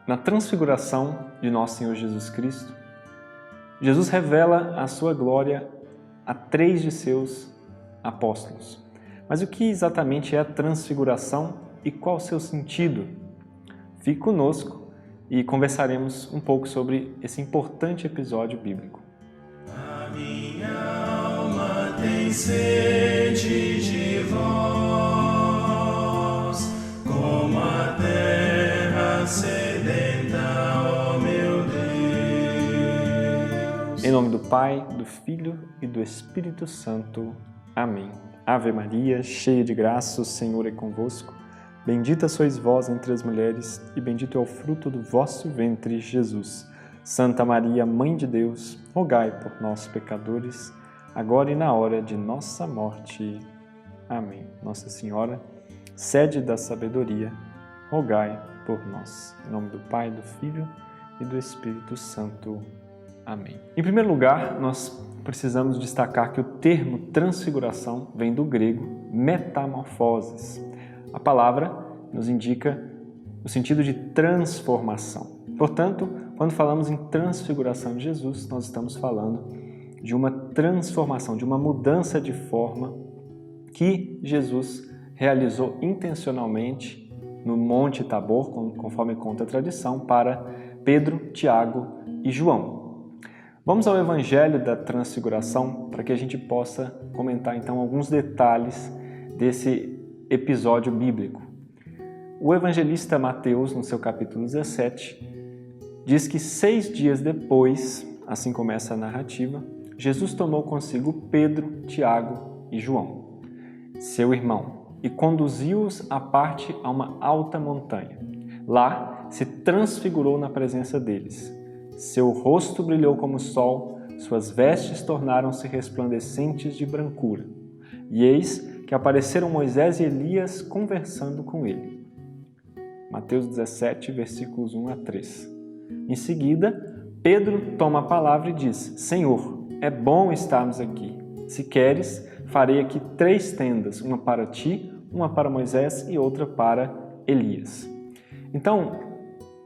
Na transfiguração de nosso Senhor Jesus Cristo, Jesus revela a sua glória a 3 de seus apóstolos. Mas o que exatamente é a transfiguração e qual o seu sentido? Fique conosco e conversaremos um pouco sobre esse importante episódio bíblico. A minha alma tem sede de vós, como a terra sedenta, ó meu Deus. Em nome do Pai, do Filho e do Espírito Santo. Amém. Ave Maria, cheia de graça, o Senhor é convosco. Bendita sois vós entre as mulheres, e bendito é o fruto do vosso ventre, Jesus. Santa Maria, Mãe de Deus, rogai por nós, pecadores, agora e na hora de nossa morte. Amém. Nossa Senhora, sede da sabedoria, rogai por nós. Em nome do Pai, do Filho e do Espírito Santo. Amém. Em primeiro lugar, nós precisamos destacar que o termo transfiguração vem do grego metamorfoses. A palavra nos indica o sentido de transformação. Portanto, quando falamos em transfiguração de Jesus, nós estamos falando de uma transformação, de uma mudança de forma que Jesus realizou intencionalmente no Monte Tabor, conforme conta a tradição, para Pedro, Tiago e João. Vamos ao Evangelho da Transfiguração para que a gente possa comentar então alguns detalhes desse episódio bíblico. O evangelista Mateus, no seu capítulo 17, diz que 6 dias depois, assim começa a narrativa, Jesus tomou consigo Pedro, Tiago e João, seu irmão, e conduziu-os à parte a uma alta montanha. Lá se transfigurou na presença deles. Seu rosto brilhou como o sol, suas vestes tornaram-se resplandecentes de brancura. E eis que apareceram Moisés e Elias conversando com ele. Mateus 17, versículos 1 a 3. Em seguida, Pedro toma a palavra e diz: Senhor, é bom estarmos aqui. Se queres, farei aqui 3 tendas, uma para ti, uma para Moisés e outra para Elias. Então,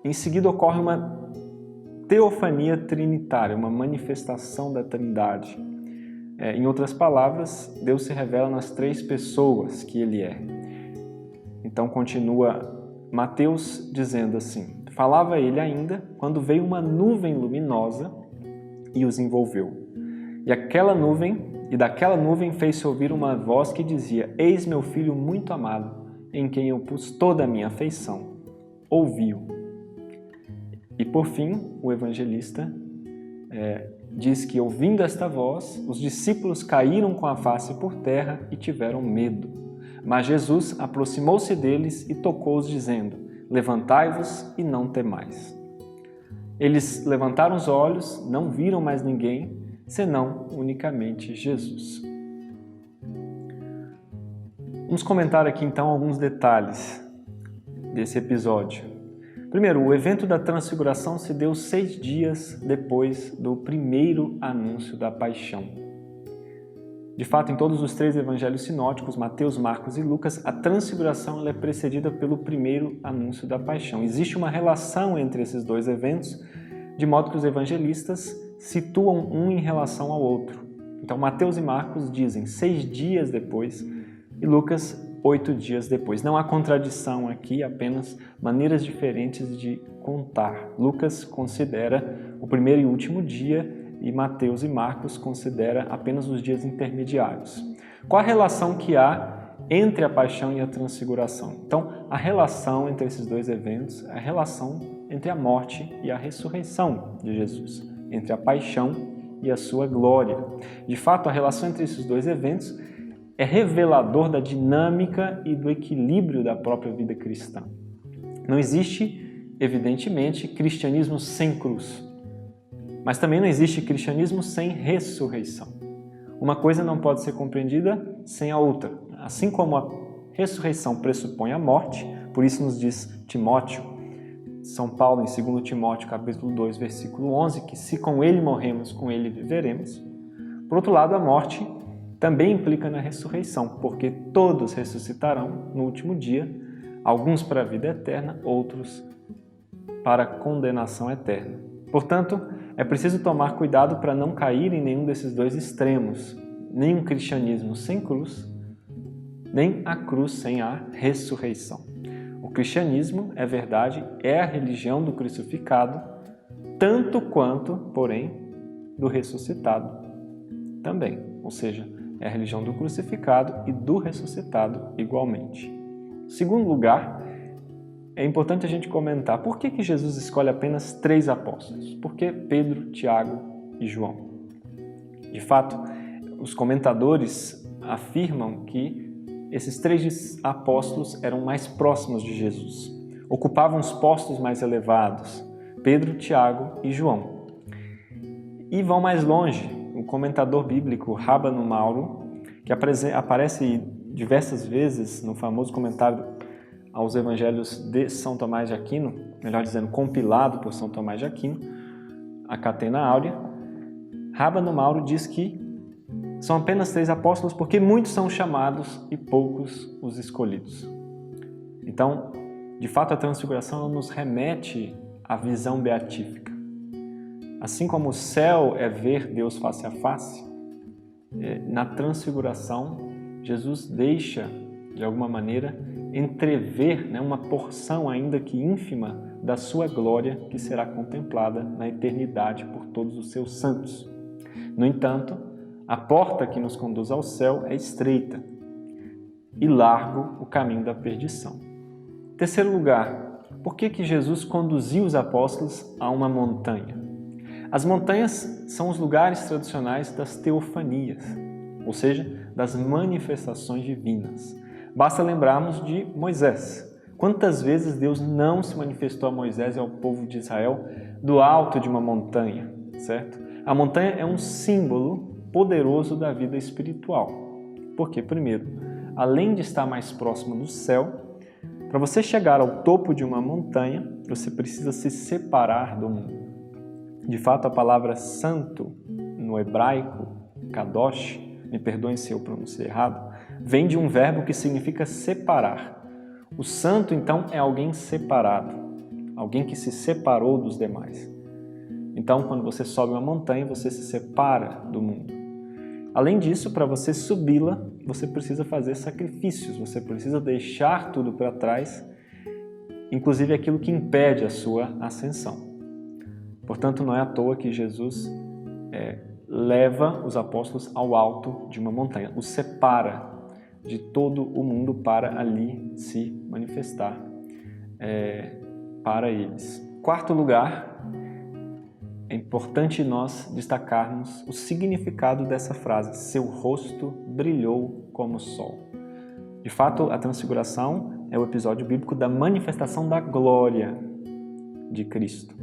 em seguida ocorre uma teofania trinitária, uma manifestação da Trindade. Em outras palavras, Deus se revela nas 3 pessoas que Ele é. Então continua Mateus dizendo assim: falava ele ainda quando veio uma nuvem luminosa e os envolveu. E daquela nuvem fez-se ouvir uma voz que dizia: Eis meu filho muito amado, em quem eu pus toda a minha afeição. Ouvi-o. E por fim, o evangelista diz que, ouvindo esta voz, os discípulos caíram com a face por terra e tiveram medo. Mas Jesus aproximou-se deles e tocou-os, dizendo: Levantai-vos e não temais. Eles levantaram os olhos, não viram mais ninguém, senão unicamente Jesus. Vamos comentar aqui então alguns detalhes desse episódio. Primeiro, o evento da transfiguração se deu 6 dias depois do primeiro anúncio da paixão. De fato, em todos os 3 evangelhos sinóticos, Mateus, Marcos e Lucas, a transfiguração é precedida pelo primeiro anúncio da paixão. Existe uma relação entre esses 2 eventos, de modo que os evangelistas situam um em relação ao outro. Então, Mateus e Marcos dizem 6 dias depois e Lucas 8 dias depois. Não há contradição aqui, apenas maneiras diferentes de contar. Lucas considera o primeiro e último dia e Mateus e Marcos considera apenas os dias intermediários. Qual a relação que há entre a paixão e a transfiguração? Então, a relação entre esses 2 eventos é a relação entre a morte e a ressurreição de Jesus, entre a paixão e a sua glória. De fato, a relação entre esses 2 eventos é revelador da dinâmica e do equilíbrio da própria vida cristã. Não existe, evidentemente, cristianismo sem cruz, mas também não existe cristianismo sem ressurreição. Uma coisa não pode ser compreendida sem a outra. Assim como a ressurreição pressupõe a morte, por isso nos diz Timóteo, São Paulo em 2 Timóteo capítulo 2, versículo 11, que se com ele morremos, com ele viveremos. Por outro lado, a morte também implica na ressurreição, porque todos ressuscitarão no último dia, alguns para a vida eterna, outros para a condenação eterna. Portanto, é preciso tomar cuidado para não cair em nenhum desses dois extremos, nem um cristianismo sem cruz, nem a cruz sem a ressurreição. O cristianismo, é verdade, é a religião do crucificado, tanto quanto, porém, do ressuscitado também. Ou seja, é a religião do crucificado e do ressuscitado igualmente. Segundo lugar, é importante a gente comentar por que Jesus escolhe apenas 3 apóstolos. Por que Pedro, Tiago e João? De fato, os comentadores afirmam que esses 3 apóstolos eram mais próximos de Jesus, ocupavam os postos mais elevados, Pedro, Tiago e João. E vão mais longe, o comentador bíblico Rábano Mauro, que aparece diversas vezes no famoso comentário aos Evangelhos de São Tomás de Aquino, melhor dizendo, compilado por São Tomás de Aquino, a Catena Áurea, Rábano Mauro diz que são apenas 3 apóstolos porque muitos são chamados e poucos os escolhidos. Então, de fato, a transfiguração nos remete à visão beatífica. Assim como o céu é ver Deus face a face, na transfiguração, Jesus deixa, de alguma maneira, entrever uma porção, ainda que ínfima, da sua glória que será contemplada na eternidade por todos os seus santos. No entanto, a porta que nos conduz ao céu é estreita e largo o caminho da perdição. Terceiro lugar, por que Jesus conduziu os apóstolos a uma montanha? As montanhas são os lugares tradicionais das teofanias, ou seja, das manifestações divinas. Basta lembrarmos de Moisés. Quantas vezes Deus não se manifestou a Moisés e ao povo de Israel do alto de uma montanha, certo? A montanha é um símbolo poderoso da vida espiritual. Porque, primeiro, além de estar mais próximo do céu, para você chegar ao topo de uma montanha, você precisa se separar do mundo. De fato, a palavra santo, no hebraico, kadosh, me perdoem se eu pronunciei errado, vem de um verbo que significa separar. O santo, então, é alguém separado, alguém que se separou dos demais. Então, quando você sobe uma montanha, você se separa do mundo. Além disso, para você subi-la, você precisa fazer sacrifícios, você precisa deixar tudo para trás, inclusive aquilo que impede a sua ascensão. Portanto, não é à toa que Jesus leva os apóstolos ao alto de uma montanha, os separa de todo o mundo para ali se manifestar para eles. Quarto lugar, é importante nós destacarmos o significado dessa frase: seu rosto brilhou como o sol. De fato, a transfiguração é o episódio bíblico da manifestação da glória de Cristo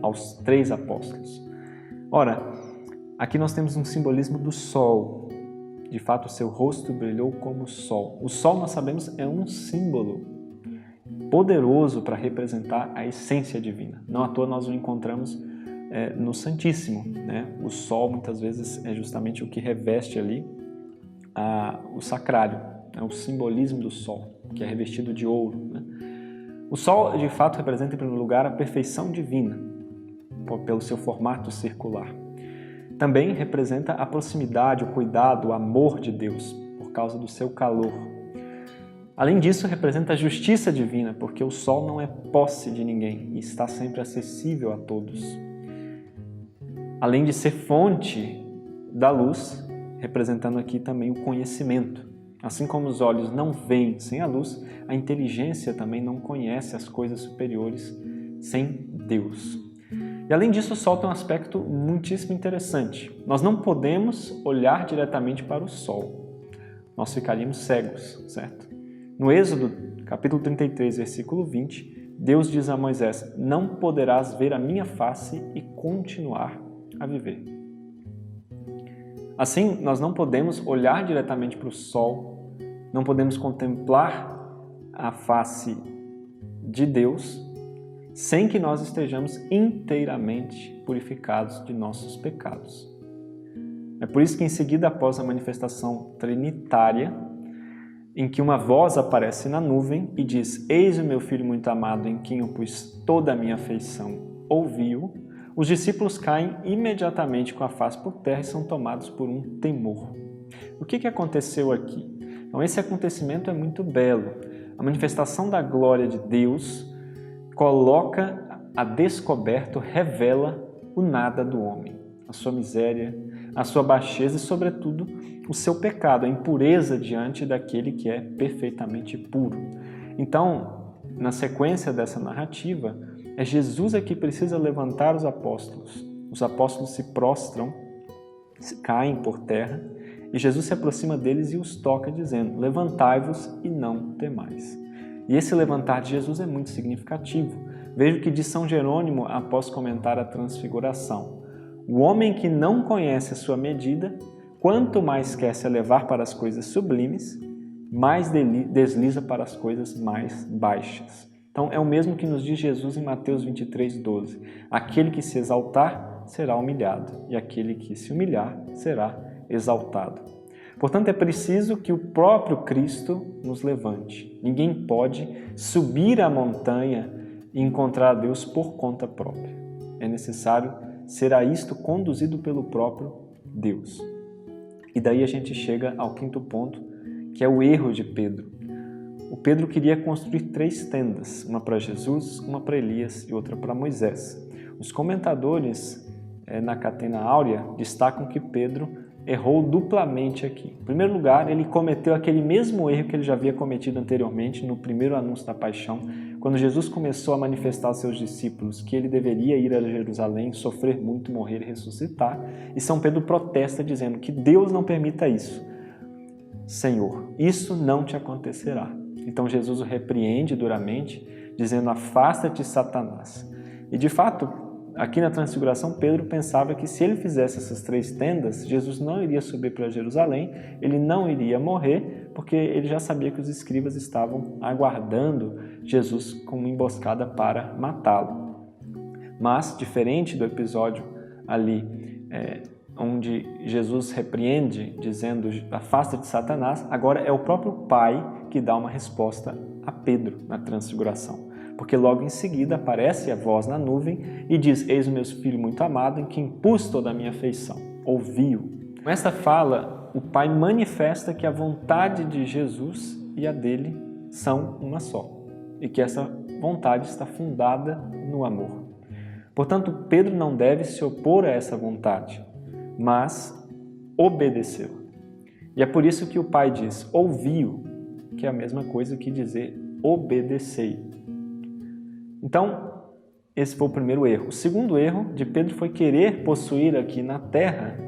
aos 3 apóstolos. Ora, aqui nós temos um simbolismo do sol. De fato, o seu rosto brilhou como o sol. O sol, nós sabemos, é um símbolo poderoso para representar a essência divina. Não à toa nós o encontramos no Santíssimo, né? O sol, muitas vezes, é justamente o que reveste ali o sacrário, o simbolismo do sol, que é revestido de ouro, né? O sol, de fato, representa, em primeiro lugar, a perfeição divina, pelo seu formato circular. Também representa a proximidade, o cuidado, o amor de Deus, por causa do seu calor. Além disso, representa a justiça divina, porque o sol não é posse de ninguém e está sempre acessível a todos. Além de ser fonte da luz, representando aqui também o conhecimento. Assim como os olhos não veem sem a luz, a inteligência também não conhece as coisas superiores sem Deus. E além disso, o sol tem um aspecto muitíssimo interessante. Nós não podemos olhar diretamente para o sol. Nós ficaríamos cegos, certo? No Êxodo, capítulo 33, versículo 20, Deus diz a Moisés: não poderás ver a minha face e continuar a viver. Assim, nós não podemos olhar diretamente para o sol, não podemos contemplar a face de Deus sem que nós estejamos inteiramente purificados de nossos pecados. É por isso que, em seguida, após a manifestação trinitária, em que uma voz aparece na nuvem e diz: "Eis o meu filho muito amado, em quem eu pus toda a minha afeição", ouviu, os discípulos caem imediatamente com a face por terra e são tomados por um temor. O que aconteceu aqui? Então, esse acontecimento é muito belo. A manifestação da glória de Deus coloca a descoberto, revela o nada do homem, a sua miséria, a sua baixeza e, sobretudo, o seu pecado, a impureza diante daquele que é perfeitamente puro. Então, na sequência dessa narrativa, é Jesus que precisa levantar os apóstolos. Os apóstolos se prostram, caem por terra, e Jesus se aproxima deles e os toca, dizendo: "Levantai-vos e não temais". E esse levantar de Jesus é muito significativo. Veja o que diz São Jerônimo após comentar a transfiguração: "O homem que não conhece a sua medida, quanto mais quer se elevar para as coisas sublimes, mais desliza para as coisas mais baixas". Então, é o mesmo que nos diz Jesus em Mateus 23:12. Aquele que se exaltar será humilhado, e aquele que se humilhar será exaltado. Portanto, é preciso que o próprio Cristo nos levante. Ninguém pode subir a montanha e encontrar a Deus por conta própria. É necessário ser a isto conduzido pelo próprio Deus. E daí a gente chega ao quinto ponto, que é o erro de Pedro. O Pedro queria construir 3 tendas, uma para Jesus, uma para Elias e outra para Moisés. Os comentadores na Catena Áurea destacam que Pedro errou duplamente aqui. Em primeiro lugar, ele cometeu aquele mesmo erro que ele já havia cometido anteriormente no primeiro anúncio da paixão, quando Jesus começou a manifestar aos seus discípulos que ele deveria ir a Jerusalém, sofrer muito, morrer e ressuscitar. E São Pedro protesta dizendo que Deus não permita isso. Senhor, isso não te acontecerá. Então Jesus o repreende duramente, dizendo: "Afasta-te, Satanás". E de fato, aqui na Transfiguração, Pedro pensava que se ele fizesse essas 3 tendas, Jesus não iria subir para Jerusalém, ele não iria morrer, porque ele já sabia que os escribas estavam aguardando Jesus com uma emboscada para matá-lo. Mas, diferente do episódio ali, onde Jesus repreende, dizendo: "Afasta-te, Satanás", agora é o próprio Pai que dá uma resposta a Pedro na Transfiguração. Porque logo em seguida aparece a voz na nuvem e diz: "Eis o meu filho muito amado, em quem pus toda a minha afeição". Ouviu. Com esta fala, o Pai manifesta que a vontade de Jesus e a dele são uma só, e que essa vontade está fundada no amor. Portanto, Pedro não deve se opor a essa vontade, mas obedeceu. E é por isso que o Pai diz: "Ouviu", que é a mesma coisa que dizer "obedecei". Então, esse foi o primeiro erro. O segundo erro de Pedro foi querer possuir aqui na terra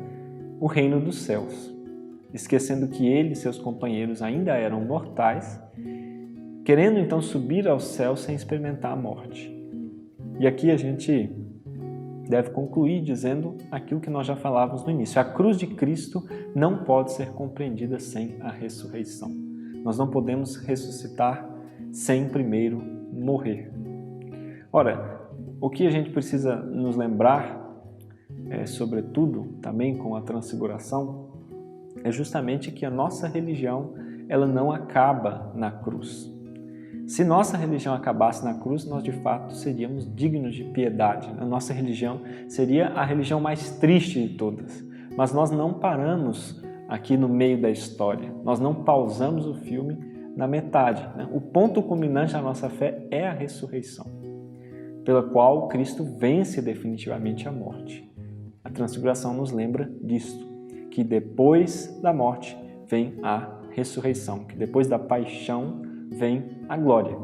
o reino dos céus, esquecendo que ele e seus companheiros ainda eram mortais, querendo então subir aos céus sem experimentar a morte. E aqui a gente deve concluir dizendo aquilo que nós já falávamos no início: a cruz de Cristo não pode ser compreendida sem a ressurreição. Nós não podemos ressuscitar sem primeiro morrer. Ora, o que a gente precisa nos lembrar, sobretudo também com a Transfiguração, é justamente que a nossa religião ela não acaba na cruz. Se nossa religião acabasse na cruz, nós de fato seríamos dignos de piedade. A nossa religião seria a religião mais triste de todas. Mas nós não paramos aqui no meio da história. Nós não pausamos o filme na metade, né? O ponto culminante da nossa fé é a ressurreição, pela qual Cristo vence definitivamente a morte. A Transfiguração nos lembra disto, que depois da morte vem a ressurreição, que depois da paixão vem a glória.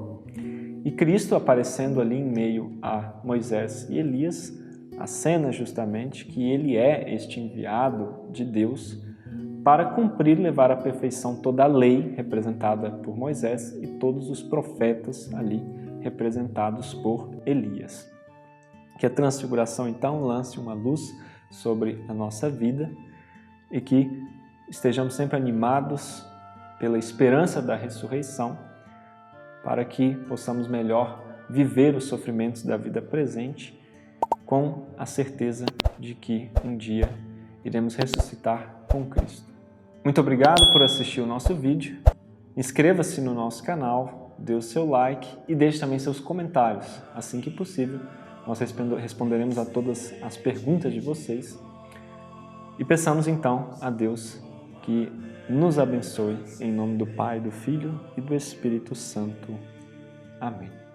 E Cristo aparecendo ali em meio a Moisés e Elias, acena justamente que ele é este enviado de Deus para cumprir e levar à perfeição toda a lei representada por Moisés e todos os profetas ali representados por Elias. Que a Transfiguração então lance uma luz sobre a nossa vida e que estejamos sempre animados pela esperança da ressurreição, para que possamos melhor viver os sofrimentos da vida presente com a certeza de que um dia iremos ressuscitar com Cristo. Muito obrigado por assistir o nosso vídeo Inscreva-se no nosso canal, dê o seu like e deixe também seus comentários. Assim que possível, nós responderemos a todas as perguntas de vocês. E peçamos então a Deus que nos abençoe, em nome do Pai, do Filho e do Espírito Santo. Amém.